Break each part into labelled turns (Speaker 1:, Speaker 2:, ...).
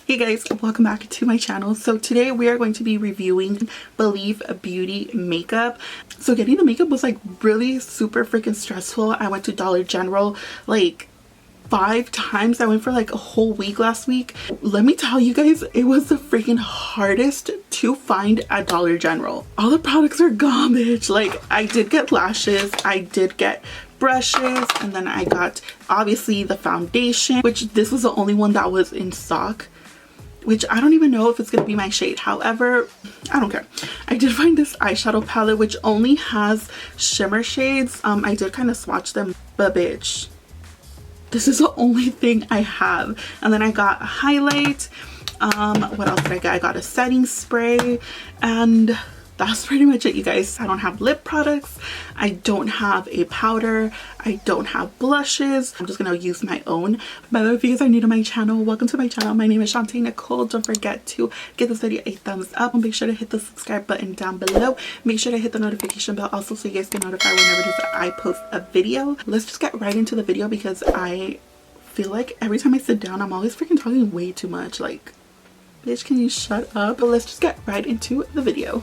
Speaker 1: Hey guys, welcome back to my channel. So today we are going to be reviewing Believe Beauty makeup. So getting the makeup was like really super freaking stressful. I went to Dollar General like 5 times. I went for like a whole week last week. Let me tell you guys, it was the freaking hardest to find at Dollar General. All the products are gone, bitch. Like I did get lashes, I did get brushes, and then I got obviously the foundation, which this was the only one that was in stock, which I don't even know if it's gonna be my shade. However, I don't care. I did find this eyeshadow palette which only has shimmer shades. I did kind of swatch them, but bitch, this is the only thing I have. And then I got a highlight. What else did I get? I got a setting spray, and that's pretty much it, you guys. I don't have lip products, I don't have a powder, I don't have blushes. I'm just gonna use my own. By the way, if you guys are new to my channel, welcome to my channel. My name is Shantae Nicole. Don't forget to give this video a thumbs up and make sure to hit the subscribe button down below. Make sure to hit the notification bell also so you guys get notified whenever it is that I post a video. Let's just get right into the video because I feel like every time I sit down I'm always freaking talking way too much. Like, bitch, can you shut up? But let's just get right into the video.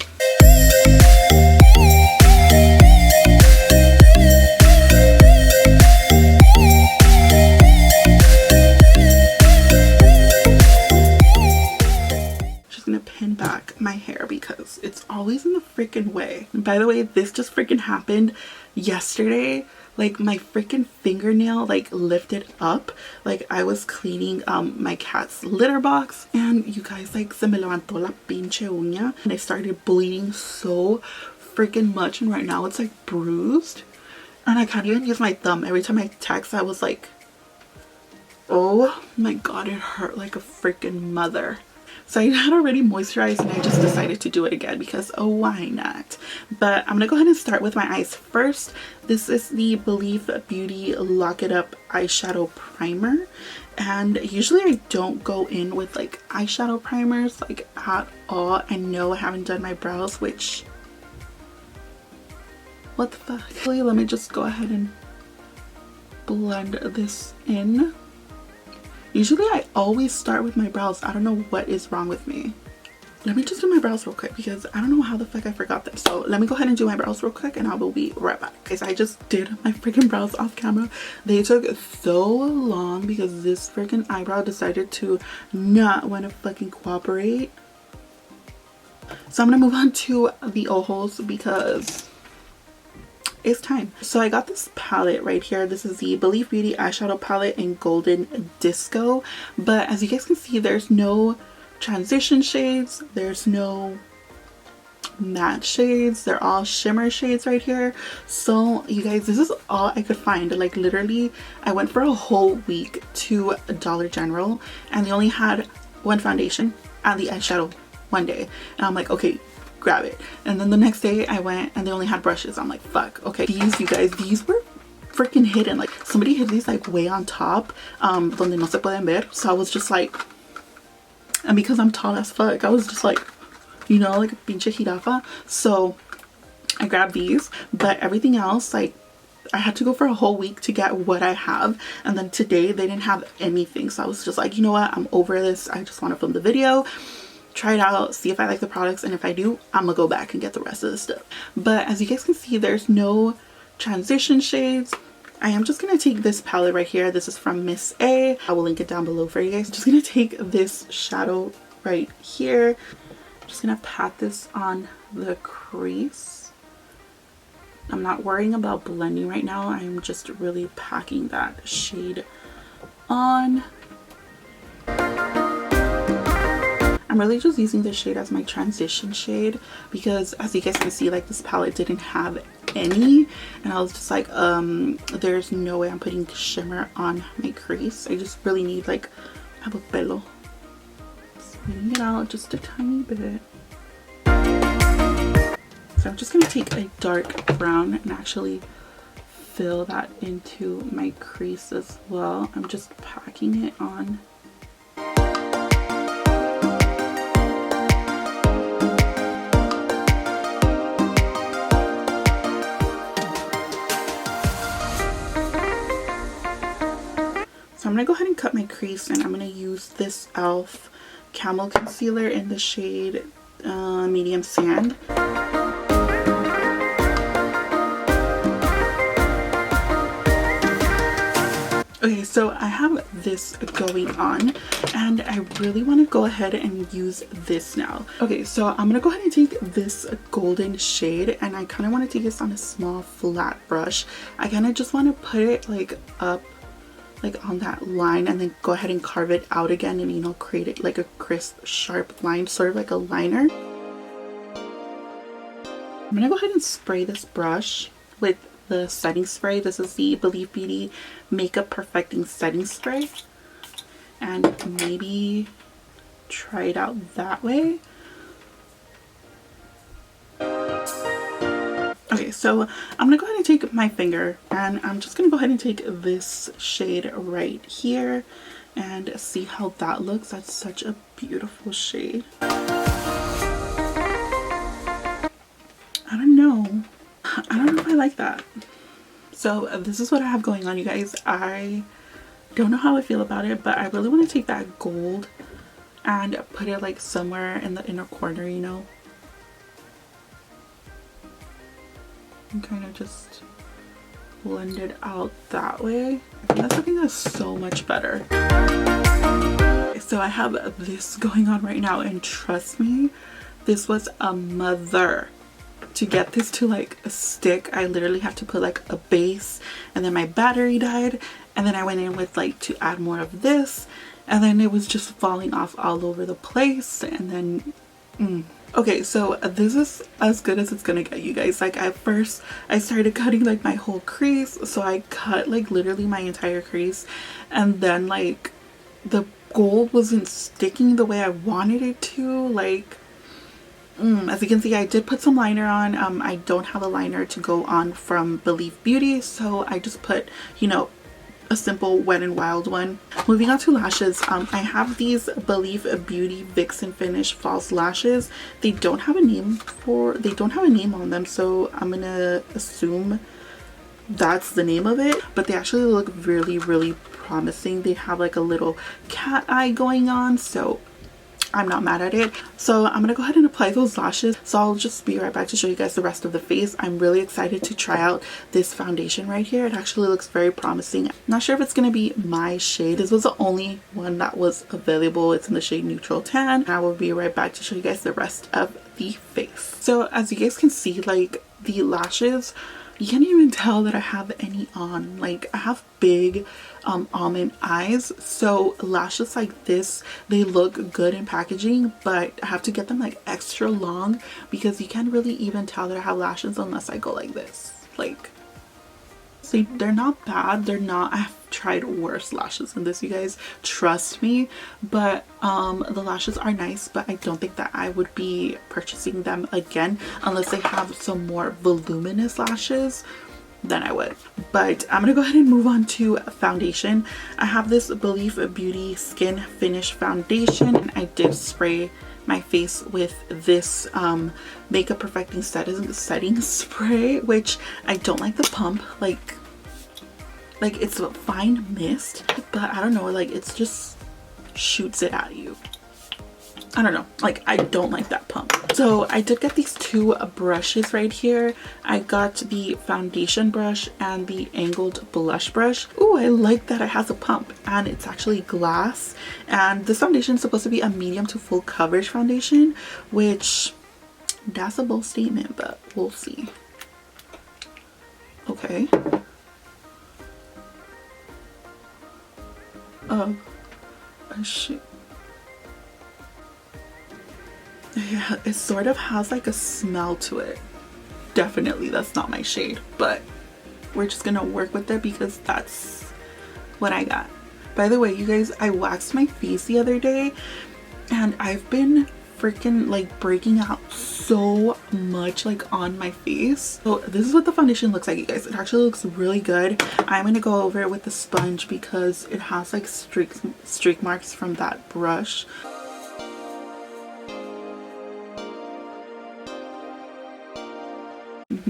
Speaker 1: Just gonna pin back my hair because it's always in the freaking way. And by the way, this just freaking happened yesterday. Like my freaking fingernail like lifted up. Like I was cleaning my cat's litter box, and you guys, like se me levantó la pinche uña and I started bleeding so freaking much, and right now it's like bruised and I can't even use my thumb. Every time I text I was like, oh my god, it hurt like a freaking mother. So I had already moisturized and I just decided to do it again because, oh, why not? But I'm gonna go ahead and start with my eyes first. This is the Believe Beauty Lock It Up eyeshadow primer, and usually I don't go in with like eyeshadow primers like at all. I know I haven't done my brows, which, what the fuck? Let me just go ahead and blend this in. Usually I always start with my brows. I don't know what is wrong with me. Let me just do my brows real quick because I don't know how the fuck I forgot them. So let me go ahead and do my brows real quick and I will be right back. Guys, I just did my freaking brows off camera. They took so long because this freaking eyebrow decided to not want to fucking cooperate. So I'm gonna move on to the ojos because it's time. So I got this palette right here. This is the Believe Beauty eyeshadow palette in Golden Disco, but as you guys can see, there's no transition shades, there's no matte shades, they're all shimmer shades right here. So you guys, this is all I could find. Like literally I went for a whole week to Dollar General and they only had one foundation and the eyeshadow one day, and I'm like, okay, grab it. And then the next day I went and they only had brushes. I'm like, fuck. Okay, these, you guys, these were freaking hidden. Like somebody hid these like way on top, donde no se pueden ver. So I was just like, and because I'm tall as fuck, I was just like, you know, like a pinche jirafa. So I grabbed these, but everything else, like I had to go for a whole week to get what I have, and then today they didn't have anything. So I was just like, you know what, I'm over this. I just want to film the video, try it out, see if I like the products, and if I do, I'm gonna go back and get the rest of the stuff. But as you guys can see, there's no transition shades. I am just gonna take this palette right here. This is from Miss A. I will link it down below for you guys. Just gonna take this shadow right here. I'm just gonna pat this on the crease. I'm not worrying about blending right now. I'm just really packing that shade on. I'm really just using this shade as my transition shade because as you guys can see, like this palette didn't have any, and I was just like, there's no way I'm putting shimmer on my crease. I just really need like a pelo. Smoothing it out just a tiny bit. So I'm just gonna take a dark brown and actually fill that into my crease as well. I'm just packing it on. So I'm gonna go ahead and cut my crease, and I'm gonna use this e.l.f. Camel Concealer in the shade Medium Sand. Okay, so I have this going on and I really want to go ahead and use this now. Okay, so I'm gonna go ahead and take this golden shade and I kind of want to take this on a small flat brush. I kind of just want to put it like up like on that line and then go ahead and carve it out again and, you know, create it like a crisp sharp line, sort of like a liner. I'm gonna go ahead and spray this brush with the setting spray. This is the Believe Beauty Makeup Perfecting Setting Spray, and maybe try it out that way. Okay, so I'm gonna go ahead and take my finger and I'm just gonna go ahead and take this shade right here and see how that looks. That's such a beautiful shade. I don't know if I like that. So this is what I have going on, you guys. I don't know how I feel about it, but I really want to take that gold and put it like somewhere in the inner corner, you know, and kind of just blend it out that way. I think that's so much better. So I have this going on right now, and trust me, this was a mother to get this to like a stick. I literally have to put like a base, and then my battery died, and then I went in with like to add more of this, and then it was just falling off all over the place. And then okay, so this is as good as it's gonna get, you guys. Like at first I started cutting like my whole crease, so I cut like literally my entire crease, and then like the gold wasn't sticking the way I wanted it to. Like as you can see, I did put some liner on. I don't have a liner to go on from Believe Beauty, so I just put, you know, a simple Wet n Wild one. Moving on to lashes, I have these Believe Beauty Vixen Finish False Lashes. They don't have a name on them, so I'm gonna assume that's the name of it, but they actually look really, really promising. They have like a little cat eye going on, so I'm not mad at it. So I'm gonna go ahead and apply those lashes. So I'll just be right back to show you guys the rest of the face. I'm really excited to try out this foundation right here. It actually looks very promising. Not sure if it's gonna be my shade. This was the only one that was available. It's in the shade Neutral Tan. I will be right back to show you guys the rest of the face. So as you guys can see, like the lashes, you can't even tell that I have any on. Like I have big almond eyes, so lashes like this, they look good in packaging, but I have to get them like extra long because you can't really even tell that I have lashes unless I go like this. Like, see, they're not bad, they're not, I've tried worse lashes than this, you guys, trust me, but the lashes are nice, but I don't think that I would be purchasing them again unless they have some more voluminous lashes. Then I would. But I'm gonna go ahead and move on to foundation. I have this Believe Beauty Skin Finish Foundation, and I did spray my face with this Makeup Perfecting Setting Spray, which I don't like the pump. Like it's a fine mist, but I don't know, like it's just shoots it at you. I don't know, like I don't like that pump. So I did get these two brushes right here. I got the foundation brush and the angled blush brush. Ooh, I like that it has a pump and it's actually glass. And this foundation is supposed to be a medium to full coverage foundation, which that's a bold statement, but we'll see. Okay. Oh shit. Yeah, it sort of has like a smell to it. Definitely that's not my shade, but we're just gonna work with it because that's what I got. By the way, you guys, I waxed my face the other day and I've been freaking like breaking out so much like on my face. So this is what the foundation looks like, you guys. It actually looks really good. I'm gonna go over it with the sponge because it has like streak marks from that brush.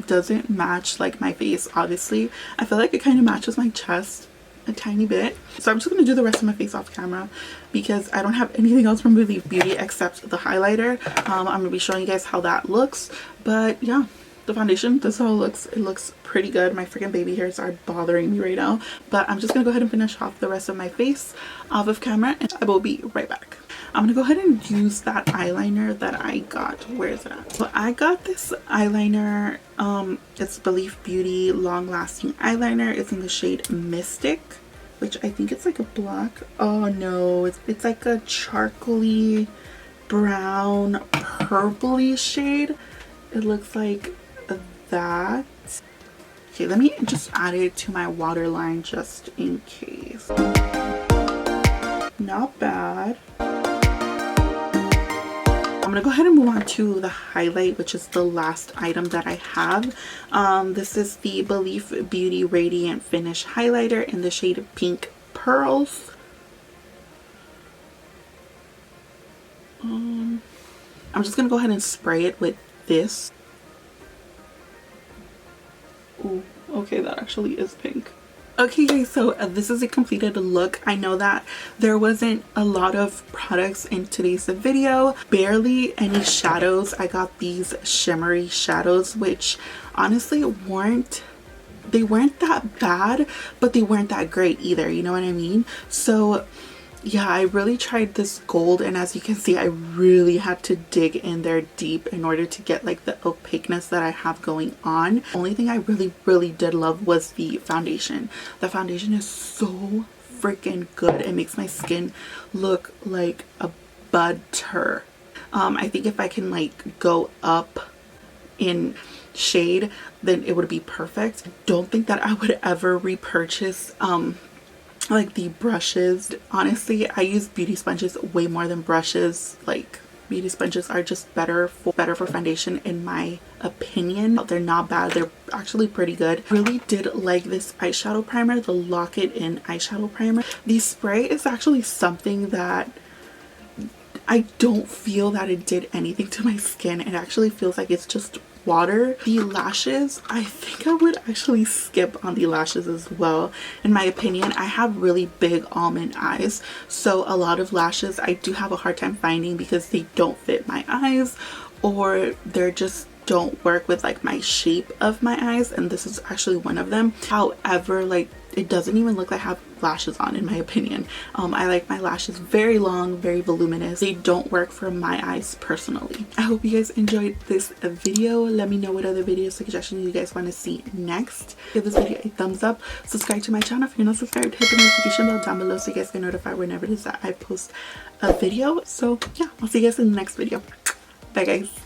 Speaker 1: Doesn't match like my face, obviously. I feel like it kind of matches my chest, a tiny bit. So I'm just going to do the rest of my face off camera because I don't have anything else from Believe Beauty except the highlighter. I'm going to be showing you guys how that looks. But yeah, the foundation, this is how it looks. It looks pretty good. My freaking baby hairs are bothering me right now. But I'm just going to go ahead and finish off the rest of my face off of camera and I will be right back. I'm gonna go ahead and use that eyeliner that I got. Where is it at? So I got this eyeliner. It's Believe Beauty Long Lasting Eyeliner. It's in the shade Mystic, which I think it's like a black. Oh no, it's like a charcoaly brown purpley shade. It looks like that. Okay, let me just add it to my waterline just in case. Not bad. I'm gonna go ahead and move on to the highlight, which is the last item that I have. This is the Believe Beauty Radiant Finish Highlighter in the shade Pink Pearls. I'm just gonna go ahead and spray it with this. Ooh, okay, that actually is pink. Okay guys, so this is a completed look. I know that there wasn't a lot of products in today's video, barely any shadows. I got these shimmery shadows, which honestly weren't that bad, but they weren't that great either, you know what I mean? So yeah, I really tried this gold, and as you can see, I really had to dig in there deep in order to get like the opaqueness that I have going on. The only thing I really did love was the foundation. The foundation is so freaking good. It makes my skin look like a butter. I think if I can like go up in shade, then it would be perfect. I don't think that I would ever repurchase like the brushes. Honestly, I use beauty sponges way more than brushes. Like, beauty sponges are just better for foundation in my opinion. They're not bad, they're actually pretty good. Really did like this eyeshadow primer, the Lock It In eyeshadow primer. The spray is actually something that I don't feel that it did anything to my skin. It actually feels like it's just water. The lashes, I think I would actually skip on the lashes as well. In my opinion, I have really big almond eyes, so a lot of lashes I do have a hard time finding because they don't fit my eyes, or they're just don't work with like my shape of my eyes, and this is actually one of them. However, like, it doesn't even look like I have lashes on, in my opinion. I like my lashes very long, very voluminous. They don't work for my eyes personally. I hope you guys enjoyed this video. Let me know what other video suggestions you guys want to see next. Give this video a thumbs up. Subscribe to my channel if you're not subscribed. Hit the notification bell down below so you guys get notified whenever it is that I post a video. So yeah, I'll see you guys in the next video. Bye guys.